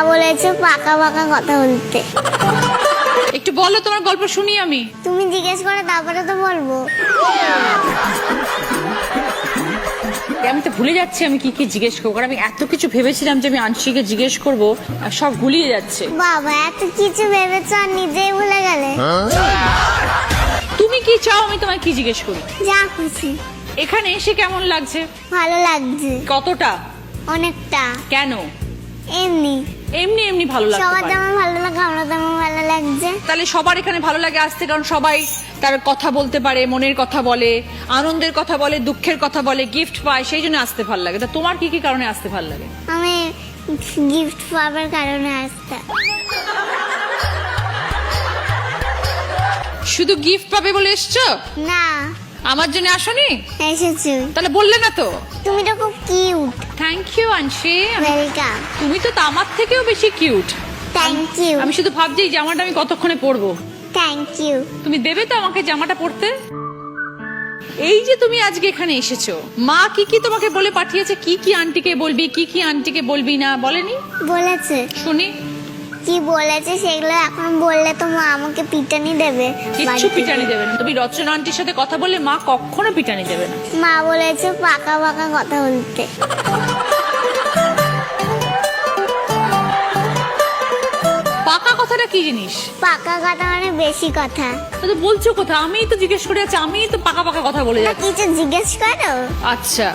বলেছো পাকা পাকা কথা বলতে। একটু বলো, তোমার গল্প শুনি আমি। তুমি জিজ্ঞেস করে তারপরে তো বলবো। আমি তো ভুলে যাচ্ছি আমি কি কি জিজ্ঞেস করবো, কারণ আমি এত কিছু ভেবেছিলাম যে আমি আনশিকে জিজ্ঞেস করবো, আর সব গুলিয়ে যাচ্ছে। বাবা এত কিছু ভেবেছো আর নিজেই ভুলে গেলে। তুমি কি চাও আমি তোমায় কি জিজ্ঞেস করি? যা খুশি। এখানে এসে কেমন লাগছে? ভালো লাগছে কতটা? অনেকটা। কেন? এমনি এমনি এমনি ভালো লাগছে। সবার যেমন ভালো লাগে আমরা তেমন ভালো লাগছে। তাহলে সবার এখানে ভালো লাগে আসতে, কারণ সবাই তার কথা বলতে পারে, মনের কথা বলে, আনন্দের কথা বলে, দুঃখের কথা বলে, গিফট পায়, সেই জন্য আসতে ভালো লাগে। তা তোমার কি কি কারণে আসতে ভালো লাগে? আমি গিফট পাওয়ার কারণে আসতে। শুধু গিফট পাবে বলে এসছো? না আমার জন্য আসনি? এসেছি। তাহলে বললে না তো। তুমি তো খুব cute. Thank you Anshi. Welcome. তুমি তো আমার থেকেও বেশি কিউট। Thank you. আমি শুধু ভাবছি এই জামাটা আমি কতক্ষণে পরবো। Thank you. তুমি দেবে তো আমাকে জামাটা পরতে? এই যে তুমি আজকে এখানে এসেছো, মা কি কি তোমাকে বলে পাঠিয়েছে? কি কি আন্টিকে বলবি, কি কি আন্টিকে বলবি না, বলেনি? বলেছে। শুনি। কি বলেছে সেগুলো এখন বললে তো মা আমাকে পিটানি দেবে। কিচ্ছু বাড়িতে। পিটানি দেবে না। তুমি রচনা আন্টির সাথে কথা বললে মা কখনো পিটানি দেবে না। মা বলেছে পাকা পাকা কথা বলতে। পাকা কথাটা কি জিনিস? পাকা কথা মানে বেশি কথা। তো বলছো কথা, আমিই তো জিজ্ঞেস করে আছি, আমিই তো পাকা পাকা কথা বলে না যাচ্ছি। কিছু জিজ্ঞেস করো। আচ্ছা,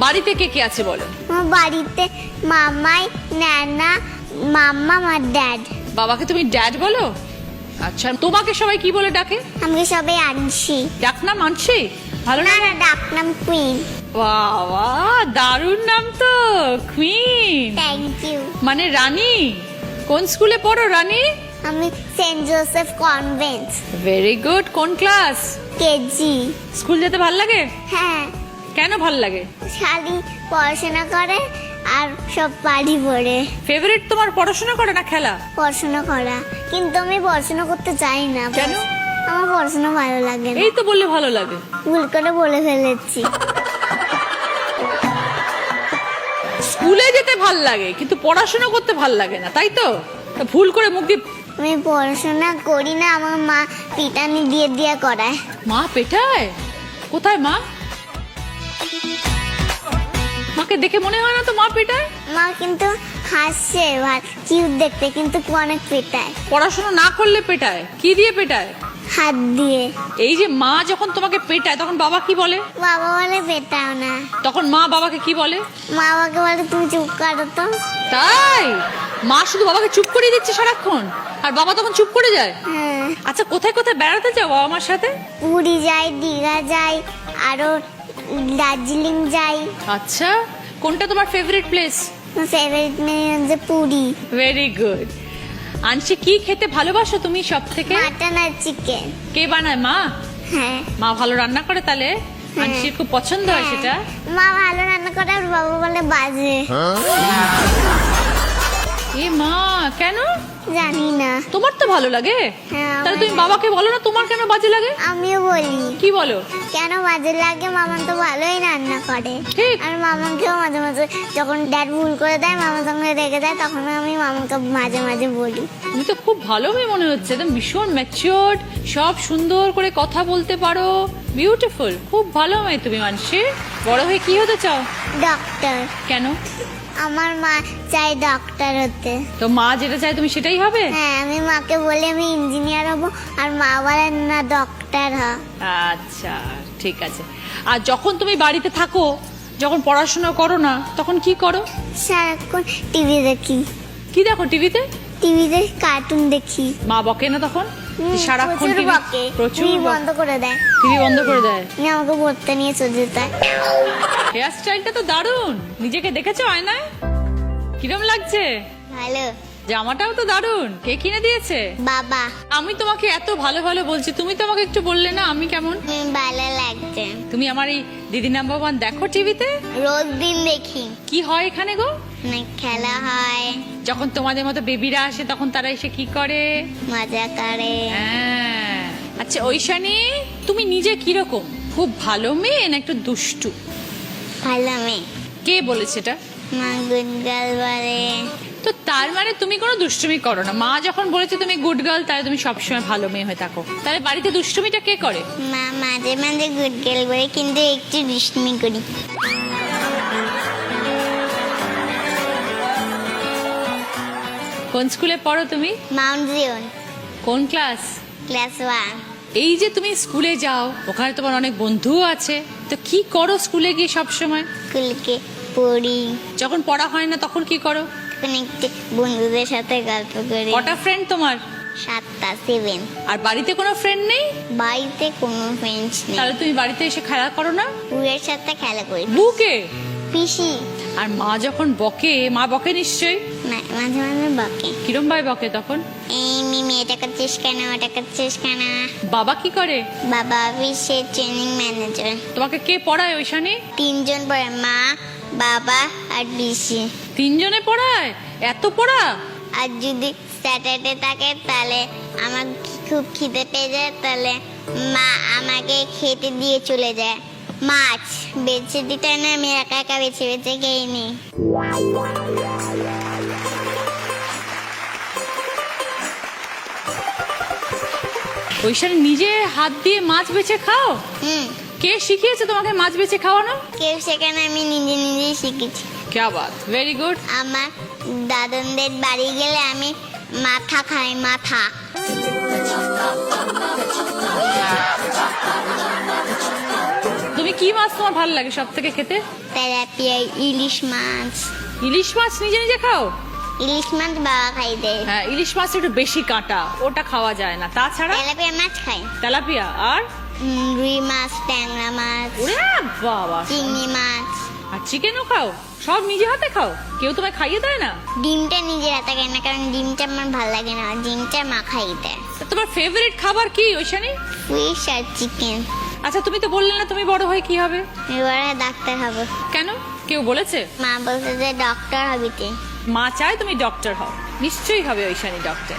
বাড়িতে কে কে আছে বলো? আমার বাড়িতে মামাই, নানা, মাম্মা, আর ড্যাড। বাবাকে তুমি ড্যাড বলো? আচ্ছা, তোমাকে সবাই কি বলে ডাকে? আমাকে সবাই আনছি। ডাক নাম আনছি? ভালো না না? না ডাক নাম কুইন। বাবা, দারুণ নাম তো, কুইন। Thank you. মানে রানী। কোন স্কুলে পড়ো রানী? আমি Saint Joseph convent very good. কোন ক্লাস? কেজি। স্কুল যেতে ভাল লাগে? হ্যাঁ কেন ভাল লাগে? শালি পড়াশোনা করে আর সব বাড়ি পড়ে। ফেভারিট তোমার পড়াশোনা করে না খেলা? পড়াশোনা করা, কিন্তু আমি পড়াশোনা করতে চাই না। কেন? আমার পড়াশোনা ভালো লাগে না। এই তো বললে ভালো লাগে। ভুল করে বলে ফেলেছি। স্কুলে যেতে ভাল লাগে কিন্তু পড়াশোনা করতে ভাল লাগে না, তাই তো? তা ভুল করে মুখ দিয়ে। আমি পড়াশোনা করি না, আমার মা পিটানি দিয়ে দিয়ে করায়। মা পেটায়? কোথায় মা? মাকে দেখে মনে হয় না তো মা পেটায়। মা কিন্তু হাসছে, কিউট দেখতে, কিন্তু অনেক পেটায়। পড়াশোনা না করলে পেটায়? কি দিয়ে পেটায়? হাত দিয়ে। এই যে মা যখন তোমাকে পেটায় তখন বাবা কি বলে? বাবা বলে পেটাও না। তখন মা বাবাকে কি বলে? মা বাবাকে বলে তুমি চুপ করো তো। তাই? মা শুধু বাবাকে চুপ করিয়ে দিচ্ছে সারাক্ষণ, আর বাবা তখন চুপ করে যায়? হ্যাঁ। আচ্ছা, কোথায় কোথায় বেড়াতে যাও বাবা মার সাথে? পুরী যাই, দীঘা যাই, আরো দার্জিলিং যাই। আচ্ছা, কোনটা তোমার ফেভারিট প্লেস? ফেভারিট হচ্ছে পুরী। Very good. আনসি, কি খেতে ভালোবাসো তুমি সব থেকে? মাটন আর চিকেন। কে বানায়? মা? হ্যাঁ। মা ভালো রান্না করে তাহলে? আনসির খুব পছন্দ হয় সেটা? মা ভালো রান্না করে আর বাবা বলে বাজে। এ মা, কেন? জানি না। তোমার তো ভালো লাগে। হ্যাঁ, তাহলে তুমি আমার- বাবাকে বলো না তোমার কেন বাজে লাগে? আমিও বলি কি বলো? কেন বাজে লাগে, মামা তো ভালোই রান্না করে। ঠিক। আর মামাকেও মাঝে মাঝে যখন ড্যাড ভুল করে দেয়, মামার সঙ্গে রেগে দেয়, তখন আমি মামাকে মাঝে মাঝে বলি। তুমি তো খুব ভালো মেয়ে মনে হচ্ছে, একদম ভীষণ ম্যাচিওর্ড, সব সুন্দর করে কথা বলতে পারো, বিউটিফুল, খুব ভালো মেয়ে তুমি। মানসি, বড় হয়ে কি হতে চাও? ডক্টর। কেন? আমার মা চাই ডক্টর হতে। তো মা যেটা চায় তুমি সেটাই হবে? হ্যাঁ, আমি মাকে বলি আমি ইঞ্জিনিয়ার হব, আর মা বলে না ডক্টর হ। আচ্ছা, ঠিক আছে। আর যখন তুমি বাড়িতে থাকো, যখন পড়াশোনা করো না, তখন কি করো? সারাক্ষণ টিভি দেখি। কি দেখো টিভিতে? টিভিতে কার্টুন দেখি। মা বকে না তখন? যে সারাক্ষণ প্রচুর টিভি? বকে। প্রচুর টিভি বন্ধ করে দেয়। টিভি বন্ধ করে দেয়। নিয়ে আমাকে পড়তে নিয়ে চলে যেতে হয়। হেয়ার স্টাইলটা তো দারুণ। নিজেকে দেখেছো আয়নায়? কিরম লাগছে? ভালো। জামাটাও তো দারুণ। কে কিনে দিয়েছে? বাবা। আমি তোমাকে এত ভালো ভালো বলছি, তুমি তো আমাকে একটু বললে না আমি কেমন? ভালো লাগছে। তুমি আমার এই দিদি নাম্বার 1 দেখো টিভিতে? রোজ দিন দেখি। কি হয় এখানে গো? অনেক খেলা হয়, যখন তোমাদের মতো বেবিরা আসে তখন তারা এসে কি করে? মজা করে। হ্যাঁ। আচ্ছা ঐশানী, তুমি নিজে কিরকম? খুব ভালো মেয়ে না একটু দুষ্টু? ভালো মেয়ে। কে বলেছে এটা? মা গুড গার্ল বলে। তো তার মানে তুমি কোনো দুষ্টুমি করো না। মা যখন বলেছে তুমি গুড গার্ল, তাহলে তুমি সবসময় ভালো মেয়ে হয়ে থাকো। তাহলে বাড়িতে দুষ্টুমিটা কে করে? মা মাঝে মাঝে গুড গার্ল বলে, কিন্তু একটু দুষ্টুমি করি। কোন স্কুলে পড়ো তুমি? মাউন্ট জিওন, কোন ক্লাস? ক্লাস 1। এই যে তুমি স্কুলে যাও, ওখানে তোমার অনেক বন্ধুও আছে, তো কি করো স্কুলে গিয়ে সব সময়? স্কুলকে পড়ি, যখন পড়া হয় না তখন কি করো? তখন একটু বন্ধুদের সাথে গল্প করি। কটা ফ্রেন্ড তোমার? 7টা 7। আর বাড়িতে কোনো ফ্রেন্ড নেই? বাড়িতে কোনো ফ্রেন্ডস নেই। তাহলে তুমি বাড়িতে এসে খেলা করো না? বুয়ের সাথে খেলা করি। বুকে? পিসি। আর মা যখন বকে, মা বকে নিশ্চয়ই? মাঝে মাঝে বকে। কিরম ভাই বকে তখন? এই মিমি এটা করছিস কেন, ওটা করছিস কেন। বাবা কি করে? বাবা অফিসের ট্রেনিং ম্যানেজার। তোমাকে কে পড়ায় ওইখানে? 3 জন পড়ে, মা, বাবা আর পিসি। 3 জনে পড়ায়? এত পড়া? আর যদি স্যাটারডে থাকে তাহলে আমার খুব খিদে পেয়ে যায়, তাহলে মা আমাকে খেতে দিয়ে চলে যায়। মাছ বেছে দিতে না, আমি একা একা বেছে বেছে খেয়ে নিই। ওইখানে নিজে হাত দিয়ে মাছ বেছে খাও? কে শিখিয়েছে তোমাকে মাছ বেছে খাওয়ানো? কেউ সেখানে, আমি নিজে নিজেই শিখেছি। ক্যা বাত, ভেরি গুড। আমার দাদনদের বাড়ি গেলে আমি মাথা খাই, মাথা। তুমি কি মাছ তোমার ভালো লাগে সব থেকে খেতে? তেলাপিয়া, ইলিশ মাছ। ইলিশ মাছ নিজে নিজে খাও? ইলিশ মাছ বাবা খাই দেয়। হ্যাঁ, ইলিশ মাছ একটু বেশি কাঁটা, ওটা খাওয়া যায় না। তাছাড়া? তেলাপিয়া মাছ খাই। তেলাপিয়া আর? রুই মাছ, ট্যাংরা মাছ, ওরে বাবা! চিংড়ি মাছ। আর চিকেনও খাও? সব নিজে হাতে খাও? কেউ তোমায় খাইয়ে দেয় না? ডিমটা নিজের হাতে খাই না, কারণ ডিমটা আমার ভালো লাগে না। ডিমটা মা খাই দেয়। তা তোমার ফেভারিট খাবার কি ওইখানে? ফিশ আর চিকেন। আচ্ছা, তুমি তো বললে না তুমি বড় হয়ে কি হবে? এবারে ডাক্তার হবো। কেন? কেউ বলেছে? মা বলছে যে ডক্টর হবি তুই। মা চায় তুমি ডক্টর হও। নিশ্চয়ই হবে ওইখানে ডক্টর।